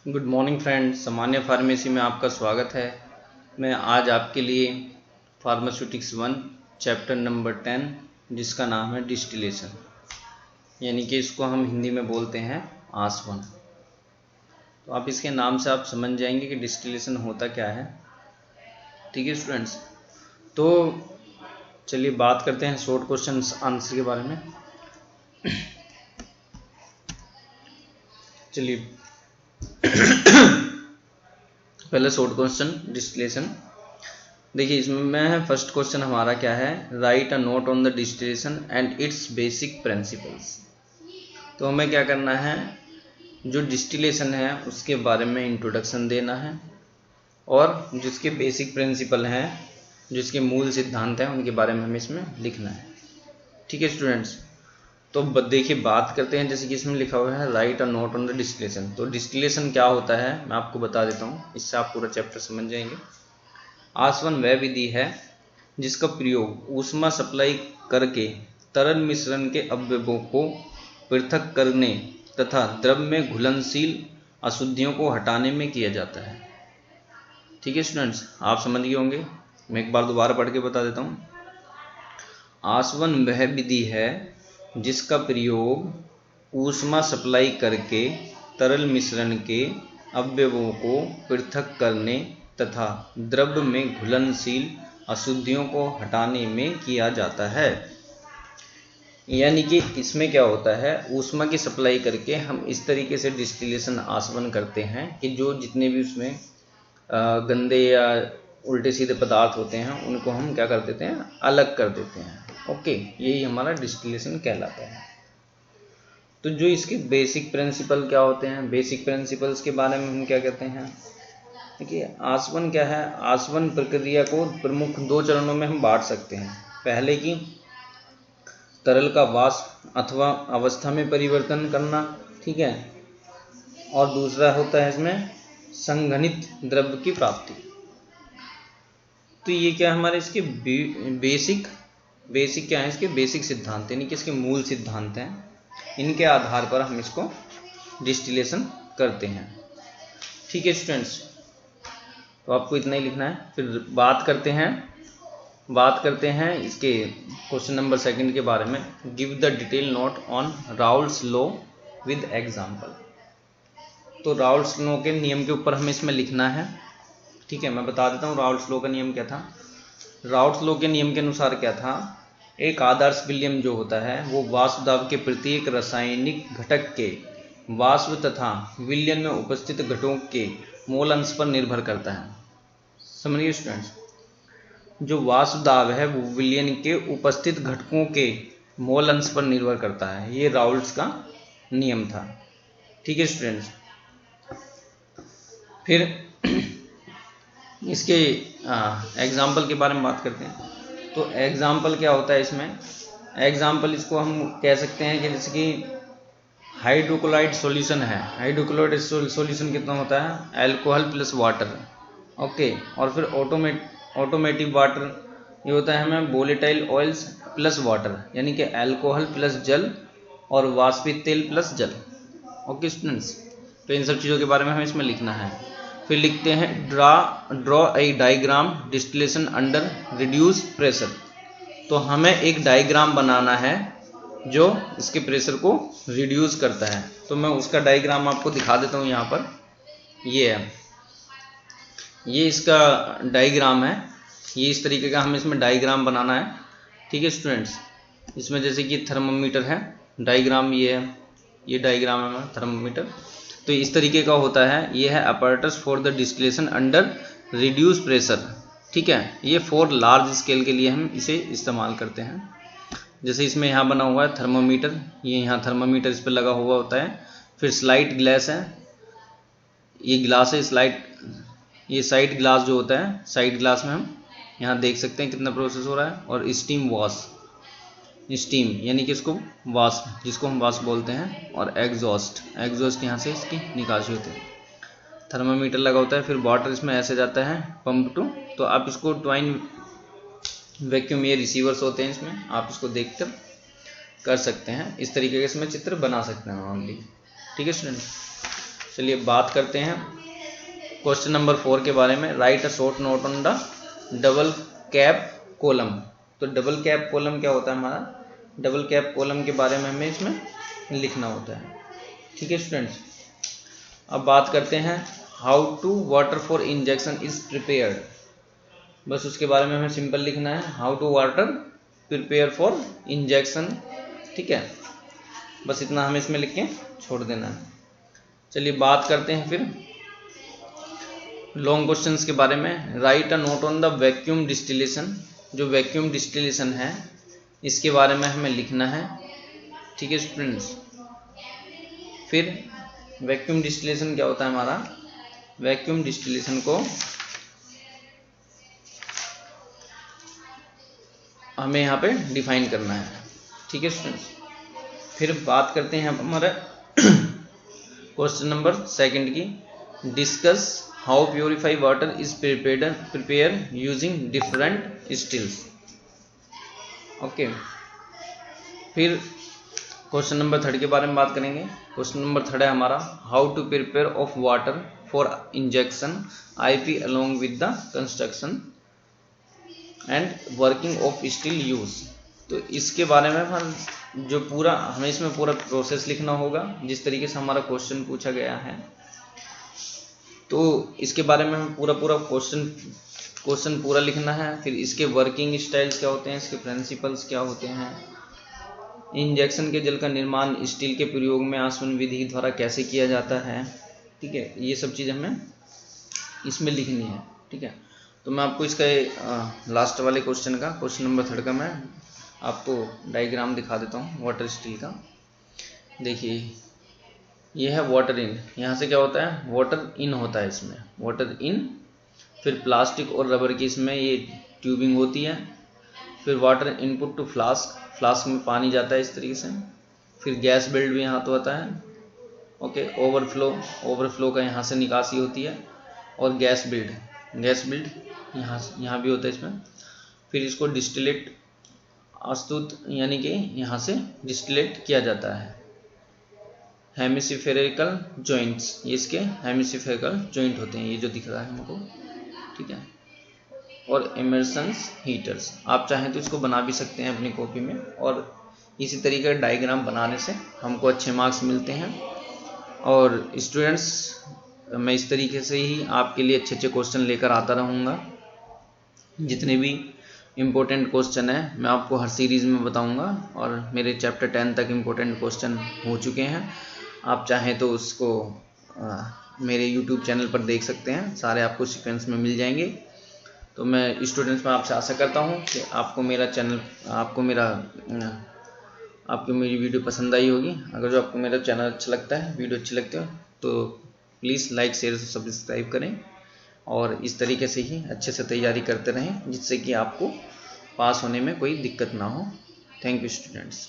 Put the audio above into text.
Good morning friends, सामान्य pharmacy में आपका स्वागत है। मैं आज आपके लिए फार्मास्यूटिक्स 1 चैप्टर नंबर 10 जिसका नाम है डिस्टिलेशन, यानी कि इसको हम हिंदी में बोलते हैं आसवन। तो आप इसके नाम से आप समझ जाएंगे कि डिस्टिलेशन होता क्या है। ठीक है स्टूडेंट्स, तो चलिए बात करते हैं शॉर्ट क्वेश्चन आंसर के बारे में। चलिए पहले शॉर्ट क्वेश्चन डिस्टिलेशन देखिए, इसमें फर्स्ट क्वेश्चन हमारा क्या है, right a note on the distillation and it's basic principles. तो हमें क्या करना है, जो डिस्टिलेशन है उसके बारे में इंट्रोडक्शन देना है और जिसके बेसिक प्रिंसिपल हैं, जिसके मूल सिद्धांत हैं, उनके बारे में हमें इसमें लिखना है। ठीक है स्टूडेंट्स, तो देखिए बात करते हैं। जैसे कि इसमें लिखा हुआ है right a note on the distillation. तो डिस्टिलेशन क्या होता है मैं आपको बता देता हूँ, इससे आप पूरा चैप्टर समझ जाएंगे। आसवन वह विधि है जिसका प्रयोग ऊष्मा सप्लाई करके तरल मिश्रण के अवयवों को पृथक करने तथा द्रव में घुलनशील अशुद्धियों को हटाने में किया जाता है। ठीक है स्टूडेंट्स, आप समझ गए होंगे। मैं एक बार दोबारा पढ़ के बता देता हूँ। आसवन वह विधि है जिसका प्रयोग ऊष्मा सप्लाई करके तरल मिश्रण के अवयवों को पृथक करने तथा द्रव में घुलनशील अशुद्धियों को हटाने में किया जाता है। यानी कि इसमें क्या होता है, ऊष्मा की सप्लाई करके हम इस तरीके से डिस्टिलेशन आसवन करते हैं कि जो जितने भी उसमें गंदे या उल्टे सीधे पदार्थ होते हैं उनको हम क्या कर देते हैं, अलग कर देते हैं। ओके, यही हमारा डिस्टिलेशन कहलाता है। तो जो इसके बेसिक प्रिंसिपल क्या होते हैं, बेसिक प्रिंसिपल्स के बारे में हम क्या कहते हैं। देखिए आसवन क्या है, आसवन प्रक्रिया को प्रमुख दो चरणों में हम बांट सकते हैं। पहले की तरल का वाष्प अथवा अवस्था में परिवर्तन करना, ठीक है, और दूसरा होता है इसमें संघनित द्रव्य की प्राप्ति। तो ये क्या हमारे इसके बेसिक क्या है, इसके बेसिक सिद्धांत यानी कि इसके मूल सिद्धांत हैं। इनके आधार पर हम इसको डिस्टिलेशन करते हैं। ठीक है स्टूडेंट्स, तो आपको इतना ही लिखना है। फिर बात करते हैं इसके क्वेश्चन नंबर 2 के बारे में। Give the detail note on Raoult's law with example. तो राउल्स लॉ के नियम के ऊपर हमें इसमें लिखना है। ठीक है, मैं बता देता हूँ राउल्स लॉ का नियम क्या था। राउल्स लॉ के नियम के अनुसार क्या था, एक आदर्श विलयन जो होता है वो वाष्प दाब के प्रत्येक रासायनिक घटक के वाष्प तथा विलयन में उपस्थित घटकों के मोल अंश पर निर्भर करता है। समझिए स्टूडेंट्स, जो वाष्प दाब है वो विलयन के उपस्थित घटकों के मोल अंश पर निर्भर करता है। ये राउल्स का नियम था। ठीक है स्टूडेंट्स, फिर इसके एग्जाम्पल के बारे में बात करते हैं। तो एग्जाम्पल क्या होता है इसमें, एग्जाम्पल इसको हम कह सकते हैं कि जैसे कि हाइड्रोक्लोराइड सॉल्यूशन है। हाइड्रोक्लोराइड सॉल्यूशन कितना होता है, अल्कोहल प्लस वाटर। ओके, और फिर ऑटोमेटिक वाटर ये होता है हमें वोलेटाइल ऑयल्स प्लस वाटर, यानी कि अल्कोहल प्लस जल और वाष्पित तेल प्लस जल। ओके स्टूडेंट्स, तो इन सब चीज़ों के बारे में हमें इसमें लिखना है। फिर लिखते हैं draw a diagram distillation under reduce pressure. तो हमें एक डायग्राम बनाना है जो इसके प्रेशर को रिड्यूस करता है। तो मैं उसका डायग्राम आपको दिखा देता हूँ। यहाँ पर ये है, ये इसका डायग्राम है। ये इस तरीके का हमें इसमें डायग्राम बनाना है। ठीक है स्टूडेंट्स, इसमें जैसे कि थर्मामीटर है, डायग्राम ये है, ये डायग्राम है थर्मामीटर। तो इस तरीके का होता है। ये है apparatus for the distillation under reduce pressure. ठीक है, ये फॉर लार्ज स्केल के लिए हम इसे इस्तेमाल करते हैं। जैसे इसमें यहाँ बना हुआ है थर्मामीटर, ये यहाँ थर्मामीटर इस पर लगा हुआ होता है। फिर स्लाइड ग्लास है, ये ग्लास है स्लाइड, ये साइड ग्लास जो होता है, साइड ग्लास में हम यहाँ देख सकते हैं कितना प्रोसेस हो रहा है। और स्टीम वॉश, स्टीम यानी कि इसको वाष्प, जिसको हम वाष्प बोलते हैं। और एग्जॉस्ट यहाँ से इसकी निकासी होती है। थर्मामीटर लगा होता है, फिर वाटर इसमें ऐसे जाता है पंप टू। तो आप इसको ट्वाइन वैक्यूम एयर रिसीवर्स होते हैं इसमें, आप इसको देखकर कर सकते हैं। इस तरीके के इसमें चित्र बना सकते हैं ऑनली। ठीक है स्टूडेंट, चलिए बात करते हैं क्वेश्चन नंबर 4 के बारे में। Right a short note on the double cap column. तो डबल कैप कॉलम क्या होता है हमारा, डबल कैप कॉलम के बारे में हमें इसमें लिखना होता है। ठीक है स्टूडेंट्स, अब बात करते हैं how to water for injection is prepared. बस उसके बारे में हमें सिंपल लिखना है, how to water prepare for injection. ठीक है, बस इतना हमें इसमें लिख के छोड़ देना है। चलिए बात करते हैं फिर लॉन्ग क्वेश्चंस के बारे में। Right a note on the vacuum distillation. जो वैक्यूम डिस्टिलेशन है इसके बारे में हमें लिखना है। ठीक है स्टूडेंट्स, फिर वैक्यूम डिस्टिलेशन क्या होता है हमारा, वैक्यूम डिस्टिलेशन को हमें यहाँ पे डिफाइन करना है। ठीक है स्टूडेंट्स, फिर बात करते हैं हमारे क्वेश्चन नंबर 2 की। Discuss how purify water is prepare using different stills. Okay, फिर क्वेश्चन नंबर 3 के बारे में बात करेंगे। क्वेश्चन नंबर 3 है हमारा how to prepare of water for injection IP along with the construction and working of still use. तो इसके बारे में हम जो पूरा हमें इसमें पूरा प्रोसेस लिखना होगा जिस तरीके से हमारा क्वेश्चन पूछा गया है। तो इसके बारे में हमें पूरा क्वेश्चन पूरा लिखना है। फिर इसके वर्किंग स्टाइल्स क्या होते हैं, इसके प्रिंसिपल्स क्या होते हैं, इंजेक्शन के जल का निर्माण स्टील के प्रयोग में आसवन विधि द्वारा कैसे किया जाता है। ठीक है, ये सब चीज़ हमें इसमें लिखनी है। ठीक है, तो मैं आपको इसका लास्ट वाले क्वेश्चन का, क्वेश्चन नंबर 3 का मैं आपको डायग्राम दिखा देता हूँ वाटर स्टील का। देखिए ये है वाटर इन, यहाँ से क्या होता है वाटर इन होता है, इसमें वाटर इन। फिर प्लास्टिक और रबर की इसमें ये ट्यूबिंग होती है। फिर water input to flask, flask में पानी जाता है इस तरीके से। फिर गैस बिल्ड भी यहाँ तो आता है। ओके, ओवरफ्लो का यहाँ से निकासी होती है। और गैस बिल्ड यहाँ भी होता है इसमें। फिर इसको डिस्टिलेट अस्तुत यानी कि यहाँ से डिस्टिलेट किया जाता है। हेमिसिफेरिकल जॉइंट्स, ये इसके हेमिसिफेरिकल जॉइंट होते हैं, ये जो दिख रहा है हमको। ठीक है, और इमर्शंस हीटर्स, आप चाहें तो इसको बना भी सकते हैं अपनी कॉपी में। और इसी तरीके का डायग्राम बनाने से हमको अच्छे मार्क्स मिलते हैं। और स्टूडेंट्स, मैं इस तरीके से ही आपके लिए अच्छे क्वेश्चन लेकर आता रहूँगा। जितने भी इम्पोर्टेंट क्वेश्चन है मैं आपको हर सीरीज़ में बताऊंगा। और मेरे चैप्टर 10 तक इम्पोर्टेंट क्वेश्चन हो चुके हैं। आप चाहें तो उसको मेरे YouTube चैनल पर देख सकते हैं, सारे आपको सीक्वेंस में मिल जाएंगे। तो मैं स्टूडेंट्स में आपसे आशा करता हूं कि आपको मेरी वीडियो पसंद आई होगी। अगर जो आपको मेरा चैनल अच्छा लगता है, वीडियो अच्छी लगती हो, तो प्लीज़ लाइक शेयर सब्सक्राइब करें। और इस तरीके से ही अच्छे से तैयारी करते रहें जिससे कि आपको पास होने में कोई दिक्कत ना हो। Thank you students.